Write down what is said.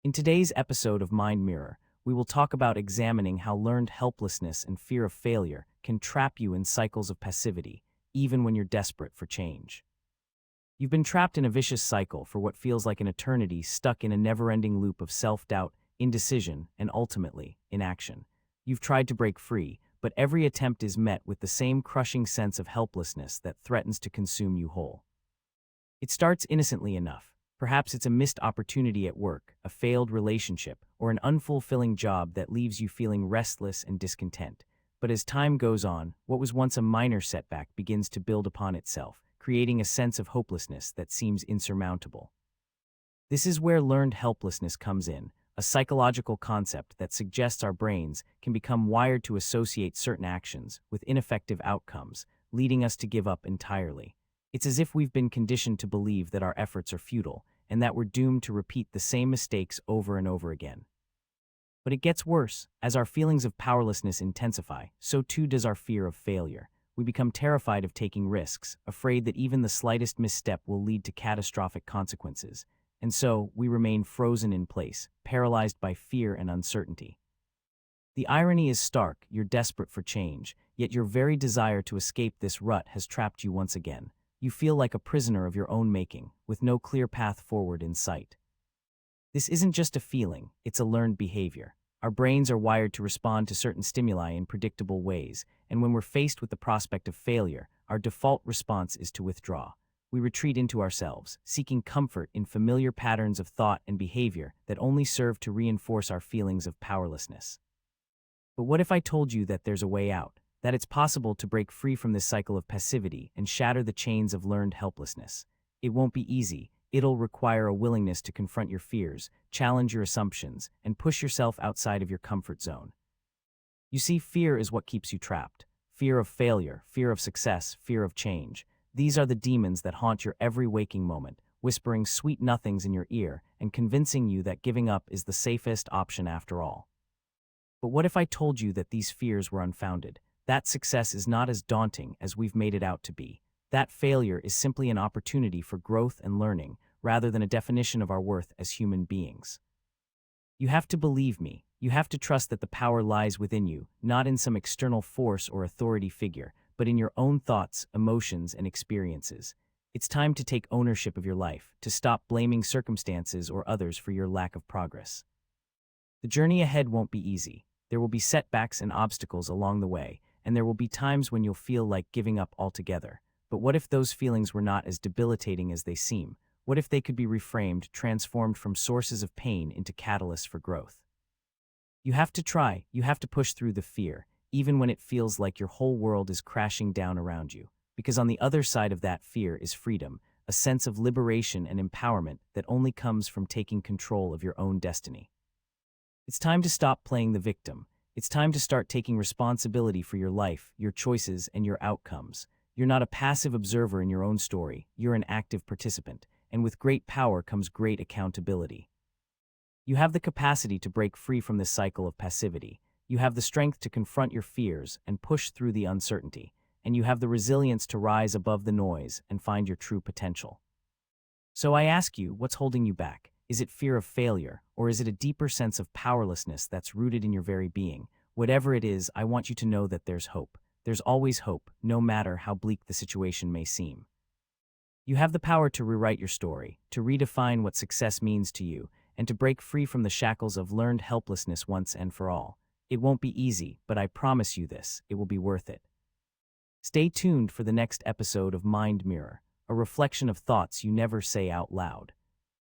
In today's episode of Mind Mirror, we will talk about examining how learned helplessness and fear of failure can trap you in cycles of passivity, even when you're desperate for change. You've been trapped in a vicious cycle for what feels like an eternity, stuck in a never-ending loop of self-doubt, indecision, and ultimately, inaction. You've tried to break free, but every attempt is met with the same crushing sense of helplessness that threatens to consume you whole. It starts innocently enough. Perhaps it's a missed opportunity at work, a failed relationship, or an unfulfilling job that leaves you feeling restless and discontent. But as time goes on, what was once a minor setback begins to build upon itself, creating a sense of hopelessness that seems insurmountable. This is where learned helplessness comes in, a psychological concept that suggests our brains can become wired to associate certain actions with ineffective outcomes, leading us to give up entirely. It's as if we've been conditioned to believe that our efforts are futile, and that we're doomed to repeat the same mistakes over and over again. But it gets worse. As our feelings of powerlessness intensify, so too does our fear of failure. We become terrified of taking risks, afraid that even the slightest misstep will lead to catastrophic consequences. And so, we remain frozen in place, paralyzed by fear and uncertainty. The irony is stark. You're desperate for change, yet your very desire to escape this rut has trapped you once again. You feel like a prisoner of your own making, with no clear path forward in sight. This isn't just a feeling, it's a learned behavior. Our brains are wired to respond to certain stimuli in predictable ways, and when we're faced with the prospect of failure, our default response is to withdraw. We retreat into ourselves, seeking comfort in familiar patterns of thought and behavior that only serve to reinforce our feelings of powerlessness. But what if I told you that there's a way out? That it's possible to break free from this cycle of passivity and shatter the chains of learned helplessness? It won't be easy. It'll require a willingness to confront your fears, challenge your assumptions, and push yourself outside of your comfort zone. You see, fear is what keeps you trapped. Fear of failure, fear of success, fear of change. These are the demons that haunt your every waking moment, whispering sweet nothings in your ear and convincing you that giving up is the safest option after all. But what if I told you that these fears were unfounded? That success is not as daunting as we've made it out to be. That failure is simply an opportunity for growth and learning, rather than a definition of our worth as human beings. You have to believe me. You have to trust that the power lies within you, not in some external force or authority figure, but in your own thoughts, emotions, and experiences. It's time to take ownership of your life, to stop blaming circumstances or others for your lack of progress. The journey ahead won't be easy. There will be setbacks and obstacles along the way, and there will be times when you'll feel like giving up altogether. But what if those feelings were not as debilitating as they seem? What if they could be reframed, transformed from sources of pain into catalysts for growth? You have to try. You have to push through the fear, even when it feels like your whole world is crashing down around you. Because on the other side of that fear is freedom, a sense of liberation and empowerment that only comes from taking control of your own destiny. It's time to stop playing the victim. It's time to start taking responsibility for your life, your choices, and your outcomes. You're not a passive observer in your own story. You're an active participant, and with great power comes great accountability. You have the capacity to break free from this cycle of passivity. You have the strength to confront your fears and push through the uncertainty, and you have the resilience to rise above the noise and find your true potential. So I ask you, what's holding you back? Is it fear of failure, or is it a deeper sense of powerlessness that's rooted in your very being? Whatever it is, I want you to know that there's hope. There's always hope, no matter how bleak the situation may seem. You have the power to rewrite your story, to redefine what success means to you, and to break free from the shackles of learned helplessness once and for all. It won't be easy, but I promise you this, it will be worth it. Stay tuned for the next episode of Mind Mirror, a reflection of thoughts you never say out loud.